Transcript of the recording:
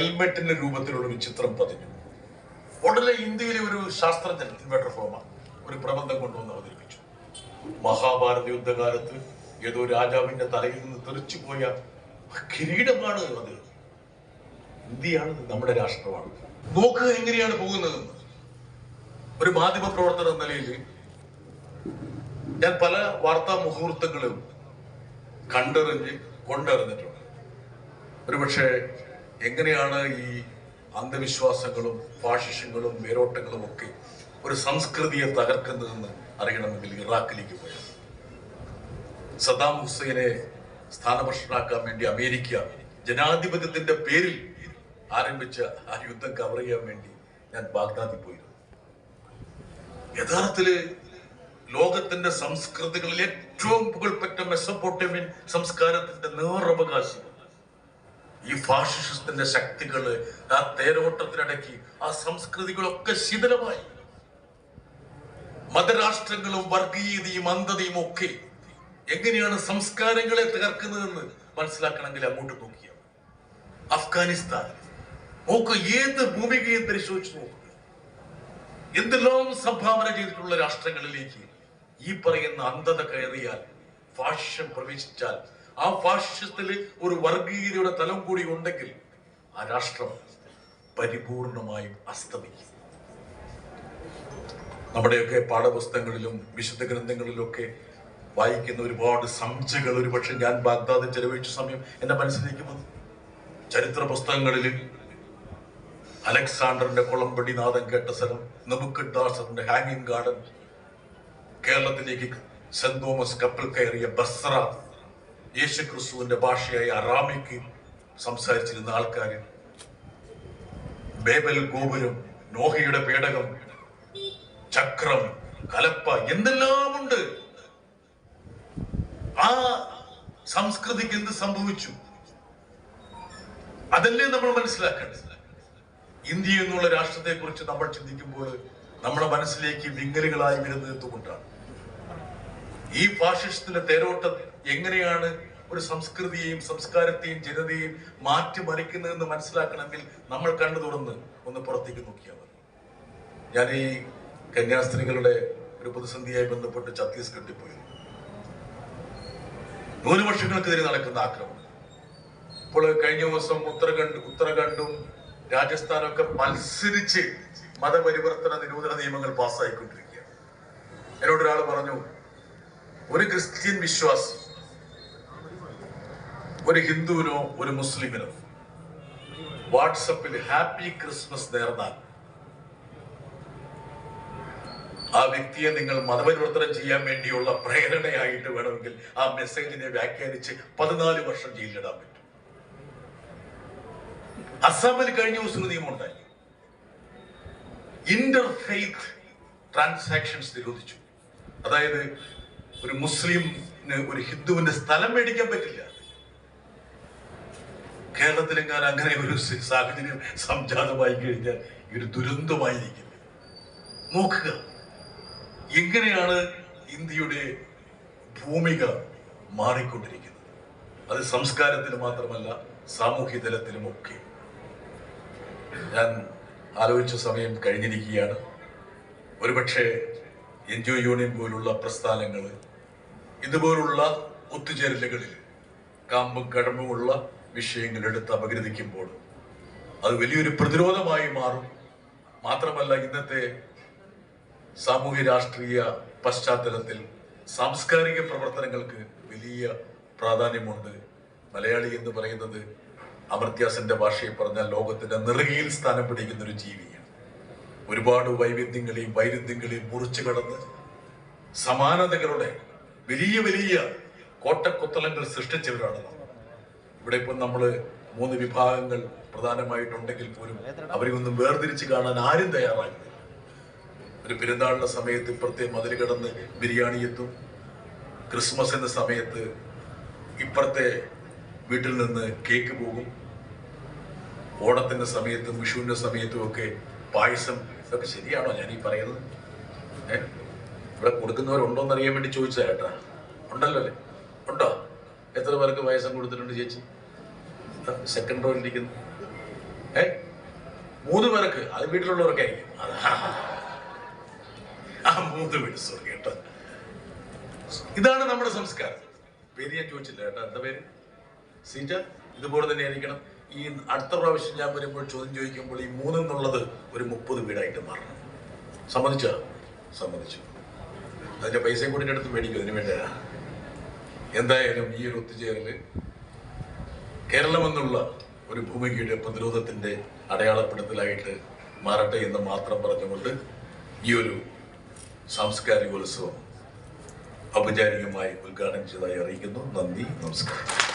ഹെൽമെറ്റിന്റെ രൂപത്തിലുള്ള ഒരു ചിത്രം പതിഞ്ഞു. ഉടനെ ഇന്ത്യയിലെ ഒരു ശാസ്ത്രജ്ഞൻ ഇൻവെർട്ടർ ഫോമ ഒരു പ്രബന്ധം കൊണ്ടുവന്ന് അവതരിപ്പിച്ചു. മഹാഭാരത യുദ്ധകാലത്ത് ഏതോ രാജാവിന്റെ തലയിൽ നിന്ന് തെറിച്ചു പോയ കിരീടമാണ് അത്. ഇന്ത്യയാണ് നമ്മുടെ രാഷ്ട്രമാണ്. നോക്കുക എങ്ങനെയാണ് പോകുന്നതെന്ന്. ഒരു മാധ്യമ പ്രവർത്തന എന്ന നിലയിൽ ഞാൻ പല വാർത്താ മുഹൂർത്തങ്ങളും കണ്ടറിഞ്ഞ് കൊണ്ടറിഞ്ഞിട്ടുണ്ട്. ഒരുപക്ഷെ എങ്ങനെയാണ് ഈ അന്ധവിശ്വാസങ്ങളും ഫാഷിസങ്ങളും വേരോട്ടങ്ങളും ഒക്കെ ഒരു സംസ്കൃതിയെ തകർക്കുന്നതെന്ന് അറിയണമെങ്കിൽ ഇറാഖിലേക്ക് പോയാൽ സദ്ദാം ഹുസൈനെ സ്ഥാനഭ്രഷ്ടനാക്കാൻ വേണ്ടി അമേരിക്ക ജനാധിപത്യത്തിന്റെ പേരിൽ ആരംഭിച്ച ആ യുദ്ധം കവർ ചെയ്യാൻ വേണ്ടി ഞാൻ ബാഗ്ദാദിൽ പോയിരുന്നു. യഥാർത്ഥത്തില് ലോകത്തിന്റെ സംസ്കൃതികളിൽ ഏറ്റവും പുകൾപ്പെട്ട മെസൊപ്പൊട്ടേമിയൻ സംസ്കാരത്തിന്റെ നേറവകാശി ഈ ഫാഷിസത്തിന്റെ ശക്തികള് ആ തേരോട്ടത്തിനിടയ്ക്ക് ആ സംസ്കൃതികളൊക്കെ ശിഥിലമായി. മതരാഷ്ട്രങ്ങളും വർഗീയതയും അന്ധതയും ഒക്കെ എങ്ങനെയാണ് സംസ്കാരങ്ങളെ തകർക്കുന്നതെന്ന് മനസ്സിലാക്കണമെങ്കിൽ അങ്ങോട്ട് നോക്കിയാൽ അഫ്ഗാനിസ്ഥാൻ നോക്കുക, ഏത് ഭൂമികയും പരിശോധിച്ച് നോക്കുക. എന്തെല്ലാം സംഭാവന ചെയ്തിട്ടുള്ള രാഷ്ട്രങ്ങളിലേക്ക് ഈ പറയുന്ന അന്ധത കയറിയാൽ, ഫാഷിസം പ്രവേശിച്ചാൽ, ആ ഫാഷിസത്തിൽ ഒരു വർഗീയതയുടെ തലം കൂടി ഉണ്ടെങ്കിൽ ആ രാഷ്ട്രം പരിപൂർണമായും അസ്തമിക്കും. നമ്മുടെയൊക്കെ പാഠപുസ്തകങ്ങളിലും വിശുദ്ധ ഗ്രന്ഥങ്ങളിലൊക്കെ വായിക്കുന്ന ഒരുപാട് സംഖ്യകൾ ഒരുപക്ഷെ ഞാൻ ബാഗ്ദാദിൽ ചെലവഴിച്ച സമയം എന്റെ മനസ്സിലേക്ക് വന്നു. ചരിത്ര പുസ്തകങ്ങളിൽ അലക്സാണ്ടറിന്റെ കൊളംബടി നാദം കേട്ട സ്ഥലം, നെബുക്കദ്നേസറിന്റെ ഹാങ്ങിങ് ഗാർഡൻ, കേരളത്തിലേക്ക് സെന്റ് തോമസ് കപ്പൽ കയറിയ ബസ്ര, യേശുക്രിസ്തുവിന്റെ ഭാഷയായ അറാമിക്ക് സംസാരിച്ചിരുന്ന ആൾക്കാര്, ബേബൽ ഗോപുരം, നോഹയുടെ പേടകം, ചക്രം, കലപ്പ, എന്തെല്ലാം ഉണ്ട്. ആ സംസ്കൃതിക്ക് എന്ത് സംഭവിച്ചു? അതല്ലേ നമ്മൾ മനസ്സിലാക്കേണ്ടത്. ഇന്ത്യ എന്നുള്ള രാഷ്ട്രത്തെ കുറിച്ച് നമ്മൾ ചിന്തിക്കുമ്പോൾ നമ്മുടെ മനസ്സിലേക്ക് വിങ്ങലുകളായി വരുന്നത് എന്തുകൊണ്ടാണ്? ഈ ഫാഷിസത്തിന്റെ തേരോട്ടം എങ്ങനെയാണ് ഒരു സംസ്കൃതിയെയും സംസ്കാരത്തെയും ജനതയെയും മാറ്റിമറിക്കുന്നതെന്ന് മനസ്സിലാക്കണമെങ്കിൽ നമ്മൾ കണ്ണു തുറന്ന് ഒന്ന് പുറത്തേക്ക് നോക്കിയാൽ മതി. ഞാൻ ഈ കന്യാസ്ത്രീകളുടെ ഒരു പ്രതിസന്ധിയായി ബന്ധപ്പെട്ട് ഛത്തീസ്ഗഡിൽ പോയി. ന്യൂനപക്ഷങ്ങൾക്കെതിരെ നടക്കുന്ന ആക്രമണം. ഇപ്പോൾ കഴിഞ്ഞ ദിവസം ഉത്തരാഖണ്ഡും രാജസ്ഥാനും ഒക്കെ മത്സരിച്ച് മതപരിവർത്തന നിരോധന നിയമങ്ങൾ പാസ്സായിക്കൊണ്ടിരിക്കുകയാണ്. എന്നോട് ഒരാൾ പറഞ്ഞു, ഒരു ക്രിസ്ത്യൻ വിശ്വാസി ഒരു ഹിന്ദുവിനോ ഒരു മുസ്ലിമിനോ വാട്സപ്പിൽ ഹാപ്പി ക്രിസ്മസ് നേർന്നാൽ ആ വ്യക്തിയെ നിങ്ങൾ മതപരിവർത്തനം ചെയ്യാൻ വേണ്ടിയുള്ള പ്രേരണയായിട്ട് വേണമെങ്കിൽ ആ മെസ്സേജിനെ വ്യാഖ്യാനിച്ച് 14 വർഷം ജയിലിലിടാൻ പറ്റും. അസാമിൽ കഴിഞ്ഞ ദിവസം നിയമം ഉണ്ടായി. ഇന്റർഫെയ്ത്ത് ട്രാൻസാക്ഷൻസ് നിരോധിച്ചു. അതായത് ഒരു മുസ്ലിമിന് ഒരു ഹിന്ദുവിന്റെ സ്ഥലം മേടിക്കാൻ പറ്റില്ല. കേരളത്തിലെങ്ങാനും അങ്ങനെ ഒരു സാഹചര്യം സംജാതമായി കഴിഞ്ഞാൽ ഒരു ദുരന്തമായിരിക്കും. നോക്കുക എങ്ങനെയാണ് ഇന്ത്യയുടെ ഭൂമിക മാറിക്കൊണ്ടിരിക്കുന്നത്. അത് സംസ്കാരത്തിൽ മാത്രമല്ല സാമൂഹ്യ തലത്തിലുമൊക്കെ. ഞാൻ ആലോചിച്ച സമയം കഴിഞ്ഞിരിക്കുകയാണ്. ഒരുപക്ഷെ എൻജോയ് യൂണിയൻ പോലുള്ള പ്രസ്ഥാനങ്ങൾ ഇതുപോലുള്ള ഒത്തുചേരലുകളിൽ കാമ്പും കടമ്പുമുള്ള വിഷയങ്ങൾ എടുത്ത് അപഗ്രഥിക്കുമ്പോൾ അത് വലിയൊരു പ്രതിരോധമായി മാറും. മാത്രമല്ല ഇന്നത്തെ സാമൂഹ്യ രാഷ്ട്രീയ പശ്ചാത്തലത്തിൽ സാംസ്കാരിക പ്രവർത്തനങ്ങൾക്ക് വലിയ പ്രാധാന്യമുണ്ട്. മലയാളി എന്ന് പറയുന്നത് അമർത്യാസന്റെ ഭാഷയിൽ പറഞ്ഞാൽ ലോകത്തിന്റെ നെറുകയിൽ സ്ഥാനം പിടിക്കുന്ന ഒരു ജീവിയാണ്. ഒരുപാട് വൈവിധ്യങ്ങളെയും വൈരുദ്ധ്യങ്ങളെയും മുറിച്ചു കടന്ന് സമാനതകളുടെ വലിയ വലിയ കോട്ടക്കൊത്തളങ്ങൾ സൃഷ്ടിച്ചവരാണ് നമ്മൾ. ഇവിടെ ഇപ്പം നമ്മള് 3 വിഭാഗങ്ങൾ പ്രധാനമായിട്ടുണ്ടെങ്കിൽ പോലും അവരെയൊന്നും വേർതിരിച്ച് കാണാൻ ആരും തയ്യാറായില്ല. ഒരു പെരുന്നാളിന്റെ സമയത്ത് ഇപ്പുറത്തെ മതിൽ കടന്ന് ബിരിയാണി എത്തും. ക്രിസ്മസിന്റെ സമയത്ത് ഇപ്പുറത്തെ വീട്ടിൽ നിന്ന് കേക്ക് പോകും. ഓണത്തിന്റെ സമയത്തും വിഷുവിന്റെ സമയത്തും ഒക്കെ പായസം. ഇതൊക്കെ ശരിയാണോ ഞാൻ ഈ പറയുന്നത്? ഇവിടെ കൊടുക്കുന്നവരുണ്ടോന്ന് അറിയാൻ വേണ്ടി ചോദിച്ചാ കേട്ടാ. ഉണ്ടല്ലോ അല്ലേ? ഉണ്ടോ? എത്ര പേർക്ക് പായസം കൊടുത്തിട്ടുണ്ട് ചേച്ചി? സെക്കൻഡ് റോയിലിരിക്കുന്നു. 3 പേർക്ക്, അത് വീട്ടിലുള്ളവർക്ക് ആയിരിക്കും. ആ 3 വീട്, സോറി കേട്ടോ. ഇതാണ് നമ്മുടെ സംസ്കാരം. പേര് ഞാൻ ചോദിച്ചില്ല കേട്ടോ. എന്താ പേര്? സീറ്റ. ഇതുപോലെ തന്നെ ആയിരിക്കണം. ഈ അടുത്ത പ്രാവശ്യം ഞാൻ വരുമ്പോൾ ചോദ്യം ചോദിക്കുമ്പോൾ ഈ 3 എന്നുള്ളത് ഒരു 30 വീടായിട്ട് മാറണം. സമ്മതിച്ചോ? സമ്മതിച്ചു. അതിന്റെ പൈസയും കൂടി അടുത്ത് മേടിക്കും. അതിന് വേണ്ടിയാ. എന്തായാലും ഈ ഒരു ഒത്തുചേരല് കേരളം എന്നുള്ള ഒരു ഭൂമികയുടെ പ്രതിരോധത്തിന്റെ അടയാളപ്പെടുത്തലായിട്ട് മാറട്ടെ എന്ന് മാത്രം പറഞ്ഞുകൊണ്ട് ഈ ഒരു സാംസ്കാരികോത്സവം ഔപചാരികമായി ഉദ്ഘാടനം ചെയ്തതായി അറിയിക്കുന്നു. നന്ദി, നമസ്കാരം.